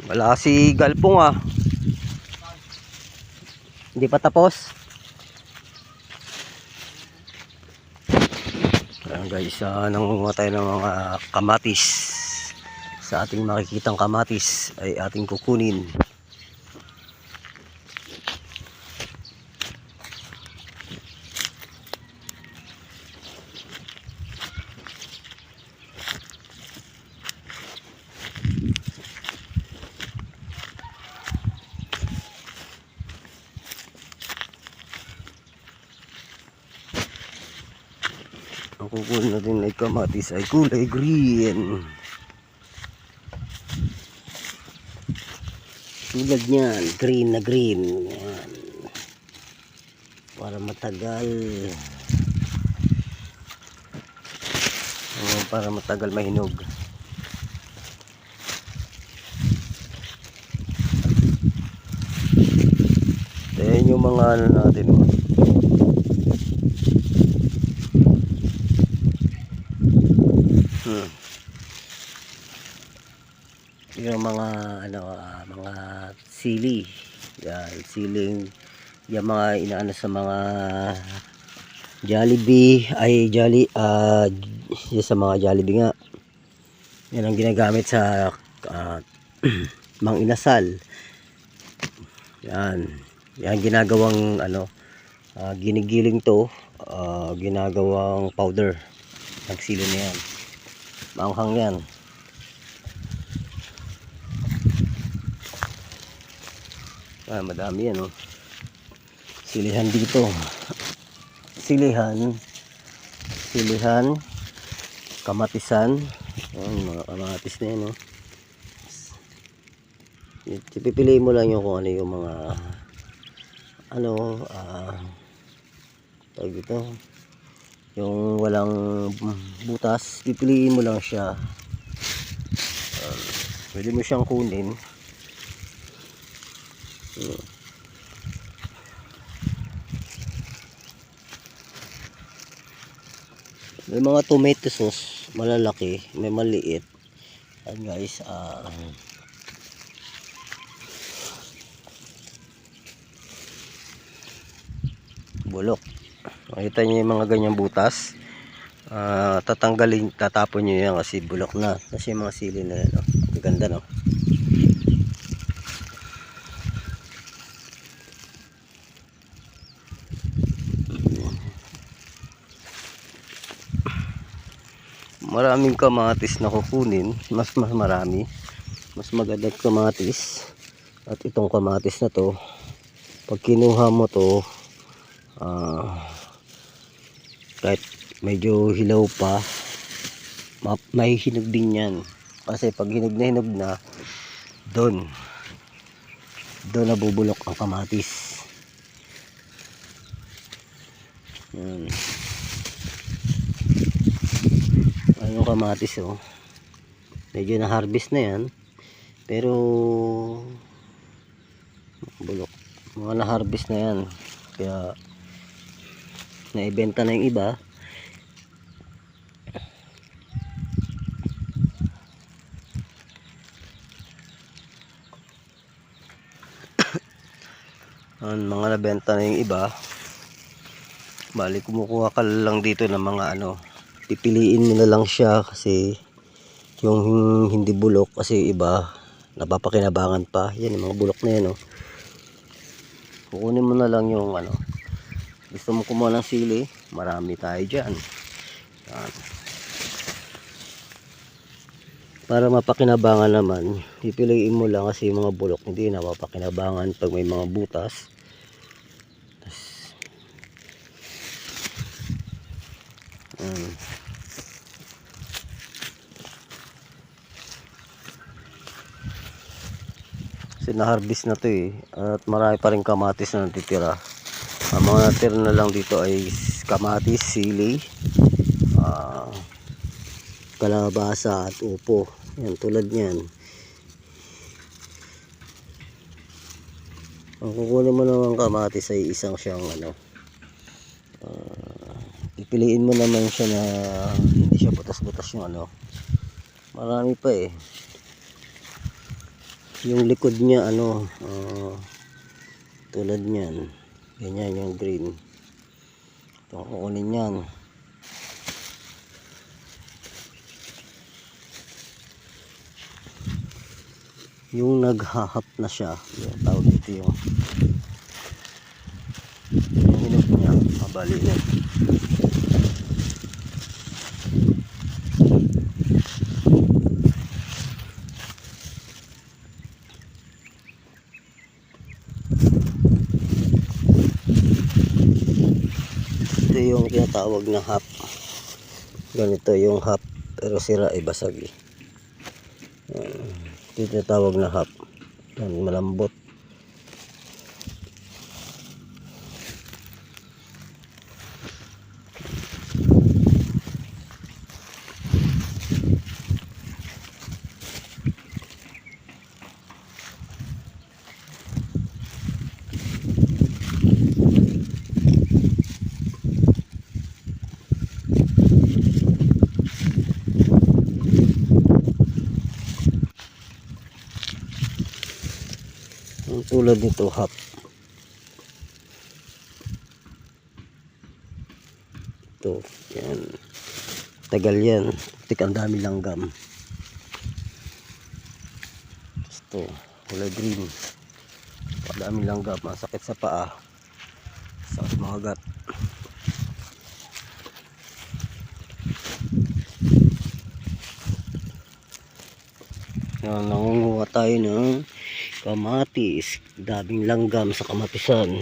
Wala si Galpong ah. Hindi pa tapos. Ayan guys, nangunguha tayo ng mga kamatis. Sa ating makikitang kamatis ay ating kukunin. Ang kukunin natin ay kamatis ay kulay green. Tulad niyan, green na green. Yan. Para matagal. Para matagal mahinog. Ayan yung mga ano natin. Yung mga ano, mga sili. Yan, siling yung mga inaano sa mga Jollibee ay sa mga Jollibee nga. Yan ang ginagamit sa Mang Inasal. Yan. Yan ginagawang ano, ginigiling to, ginagawang powder. Ang sili na yan. Maanghang yan. Madami yan oh. Silihan dito. Silihan, kamatisan. Ayan, mga kamatis na yan oh. Pipiliin mo lang yung kung ano yung mga ano, tawag ito, yung walang butas. Pipiliin mo lang siya. Pwede mo siyang kunin. May mga tomato sauce, malalaki, may maliit. Ayan guys, bulok. Makita niyo yung mga ganyang butas. Tatanggalin, tatapon niyo yan kasi bulok na. Kasi yung mga sili na yan, oh. Ganda no. Maraming kamatis na kukunin, mas marami, mas magandang kamatis. At itong kamatis na to, pag kinuha mo to, kahit medyo hilaw pa, may hinog din yan. Kasi pag hinog na doon nabubulok ang kamatis. Yan. Yung kamatis oh, medyo na harvest na yan, pero bulok, mga na harvest na yan, kaya naibenta na yung iba. Mga nabenta na yung iba, bali kumukuha ka lang dito ng mga ano, pipiliin mo na lang siya kasi yung hindi bulok, kasi iba napapakinabangan pa. Yan yung mga bulok na yan oh. Kukunin mo na lang yung ano, gusto mo kumuha ng sili, marami tayo dyan. Yan. Para mapakinabangan naman, pipiliin mo lang kasi yung mga bulok hindi napapakinabangan pag may mga butas. Kasi na-harvest na to eh, at marami pa rin kamatis na natitira. Ang mga natira na lang dito ay kamatis, sili, kalabasa at upo. Yan, tulad niyan. Ang kukunin mo naman kamatis ay isang siyang ano, pipiliin mo naman siya na hindi siya butas-butas yung ano. Marami pa eh. Yung likod niya ano, tulad niyan. Ganyan yung green. Ito kukunin yan. Yung naghahap na siya, yung tawag dito yung hinog niya, mabali na. Ito yung tinatawag na hap. Ganito yung hap, pero sira ay basag eh. Ito yung tinatawag na hap. Yan, malambot. Tulad nito hap. Ito, yan. Tagal yan. Tik, ang dami langgam. Ito, kulay green. Ang dami langgam. Masakit sa paa. Sakit mahagat. Yan, nangunguha tayo ng kamatis. Daming langgam sa kamatisan.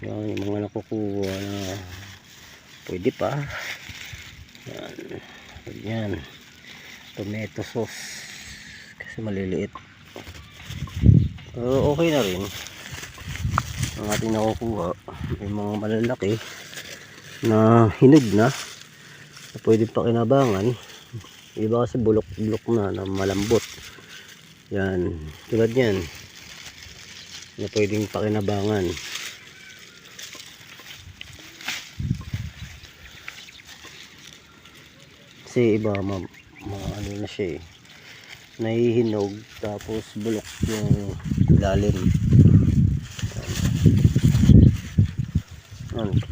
Yan, yung mga nakukuha na pwede pa. Yan, yan. Tomato sauce kasi maliliit, pero okay na rin ang ating nakukuha. May mga malalaki na hinog na pwede pa kinabangan. Iba kasi bulok-bulok na malambot. Yan, tulad yan na pwedeng pakinabangan. Kasi iba ano na siya eh, nahihinog tapos bulok yung lalim.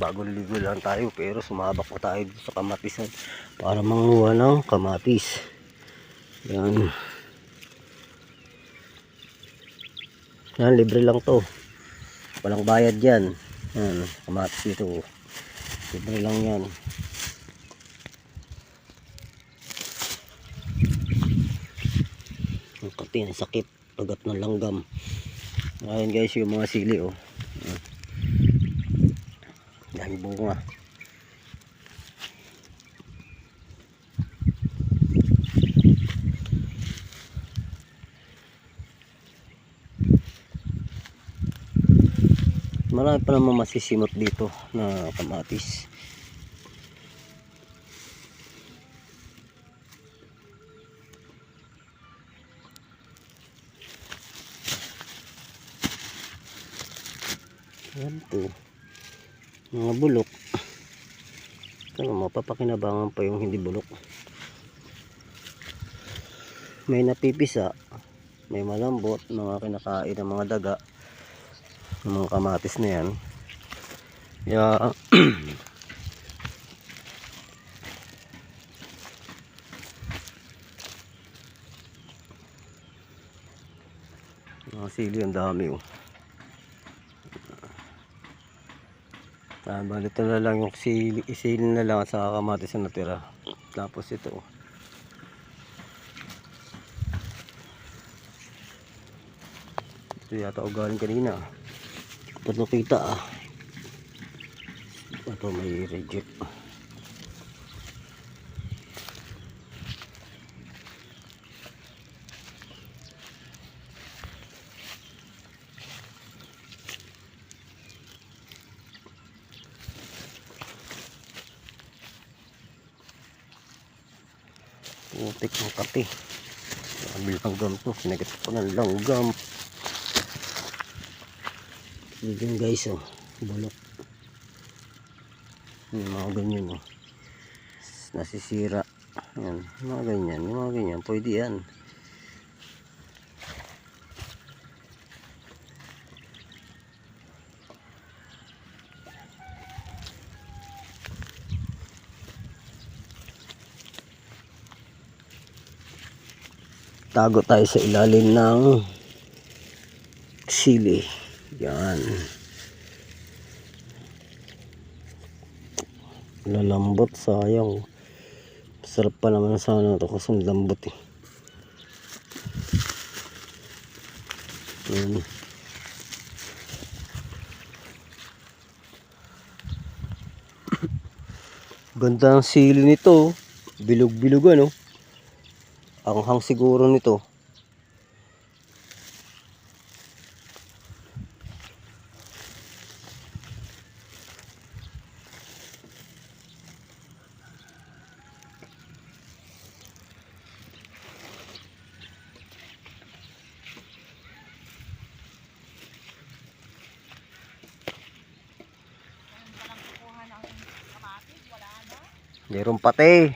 Bagong ligo lang tayo pero sumabak pa tayo sa kamatisan para manguha ng kamatis. Yan. Yan, libre lang to, walang bayad yan. Yan, kamatis ito, libre lang yan. Ang katin, sakit, pagat ng langgam. Ayan guys, yung mga sili oh. Dahil bunga. Marami pa naman masisimot dito na kamatis. Yan to, mga bulok. Ano, mapapakinabangan pa yung hindi bulok. May napipisa, may malambot, mga kinakain ng mga daga ng mga kamatis na yan. Yeah. Mga sili ang dami oh. Balito na lang yung isili na lang sa kamatis na natira. Tapos ito ito yata o galing kanina, hindi ko nakita ah. Ito may reject. Putik ng kape. Ambil langgam to, sinagat ko ng langgam. Yun guys, oh, bulok. Yung mga ganyan, oh, nasisira. Yan, yung mga ganyan, pwede yan. Tago tayo sa ilalim ng sili. Yan. Lalambot, sayang. Sarap pa naman sana ito kasi lambot eh. Yan. Ganda ng sili nito. Bilog-bilog ano. Anghang siguro nito. Meron pati.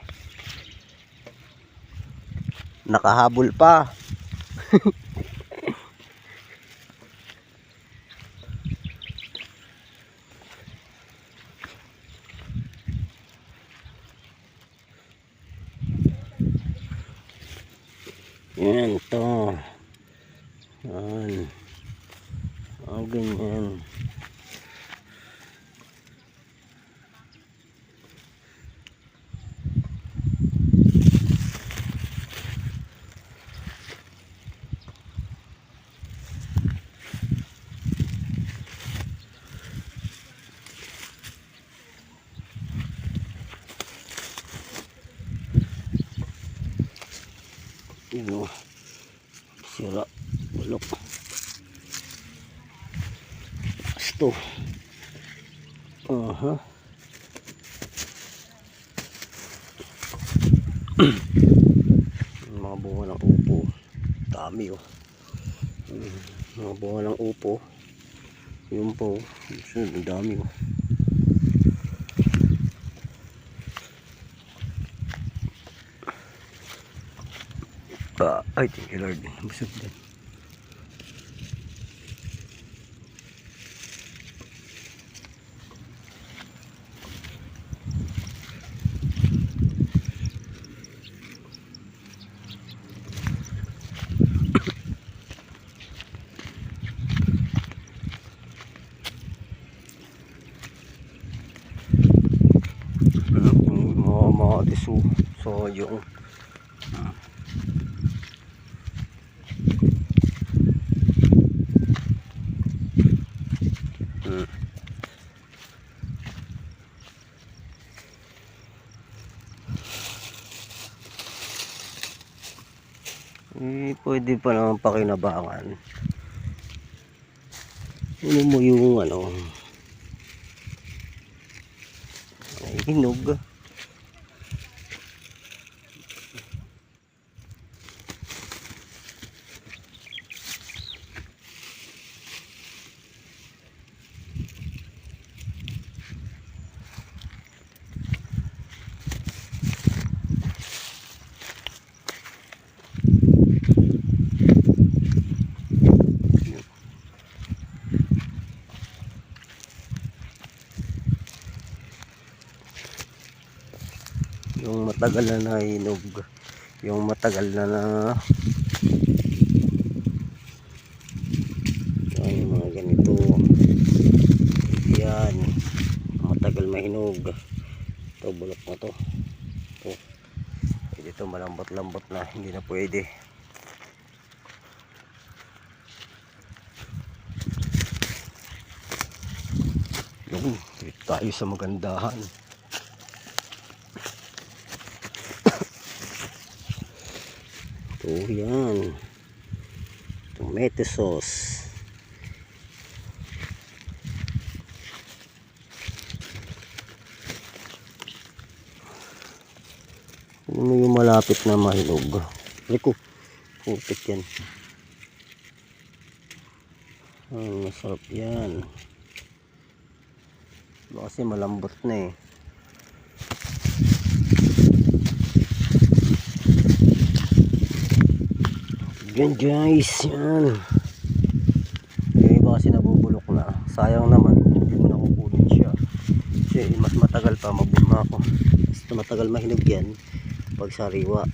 Nakahabol pa. Yan to. Yan. Ganyan. Yun, sira, bulok. Ito. Mga bunga ng upo. Dami oh. Mga bunga ng upo. Yun po. Ang dami oh. Ay, thank you Lord. Busog din. Mga tisu. So, yung pwede pa naman pakinabangan. Ano mo yung ano, ay hinog. Yung matagal na hinog, yung matagal na yan, yung mga ganito yan, matagal mahinog. Ito bulok na to. Ito malambot-lambot na, hindi na pwede. Yung tayo sa magandahan. Ito yan, tomato sauce. Ano yung malapit na mahinog? Liko, pupit yan. Masarap yan. Kasi malambot na eh. Yan guys, yan. Yung iba kasi nabubulok na. Sayang naman, hindi mo nakukunin siya. Kasi mas matagal pa magbuma ako. Mas matagal mahinog yan pag sariwa.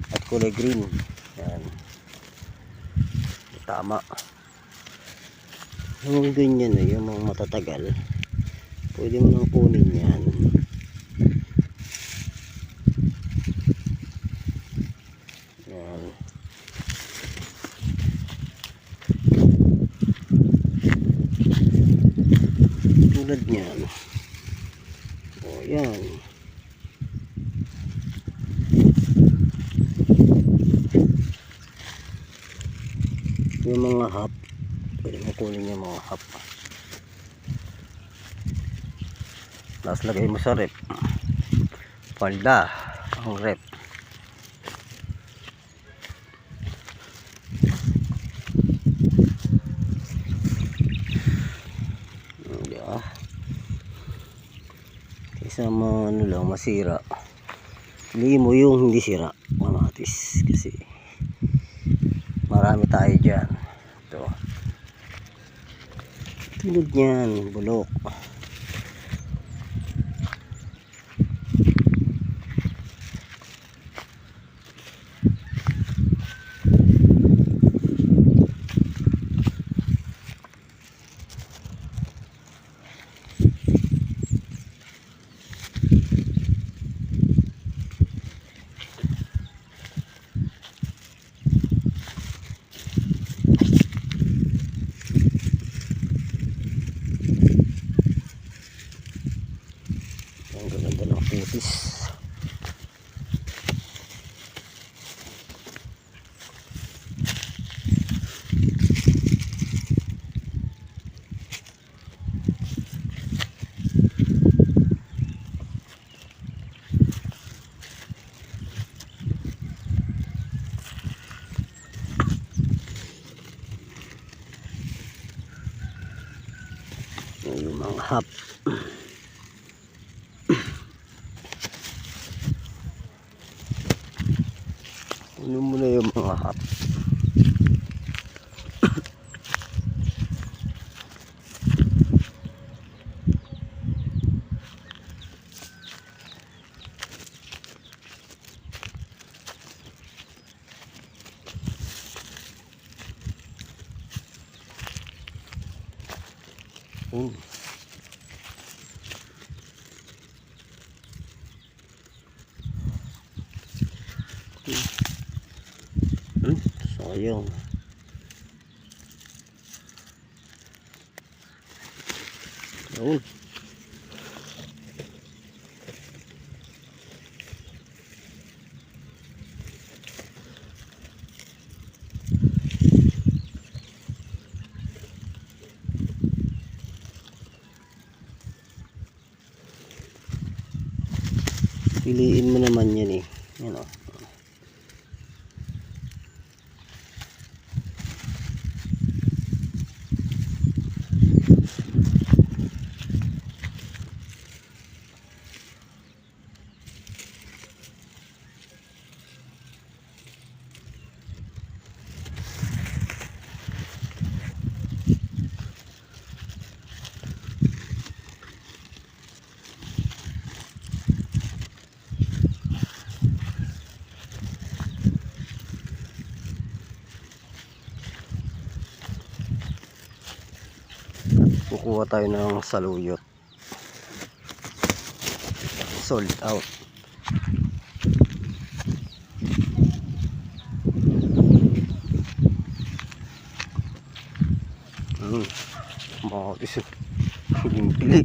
At kulay green. Yan. Tama. Yung ganyan eh, yung mga matatagal. Pwede mo nang kunin yan. Yan. Tulad niyan. O yan. Yung mga hap, pwede mo kunin yung mga hap. Tapos lagay mo sa rep. Palda ang rep. Kaysa ano lang masira, piliin mo yung hindi sira, kamatis, kasi marami tayo dyan. Ito tulad nyan, bulok. Ang ganda ng putis. Yung mga hap. Ano mo na yung mga hap. Sayang. Yun. Piliin mo naman yan eh. Yan o. Kukuha tayo ng saluyot. Sold out. Makakis. Pili.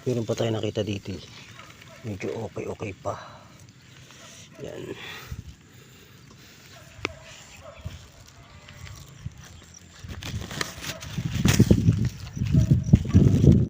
Meron pa tayo nakita dito. Medyo okay pa. Yan.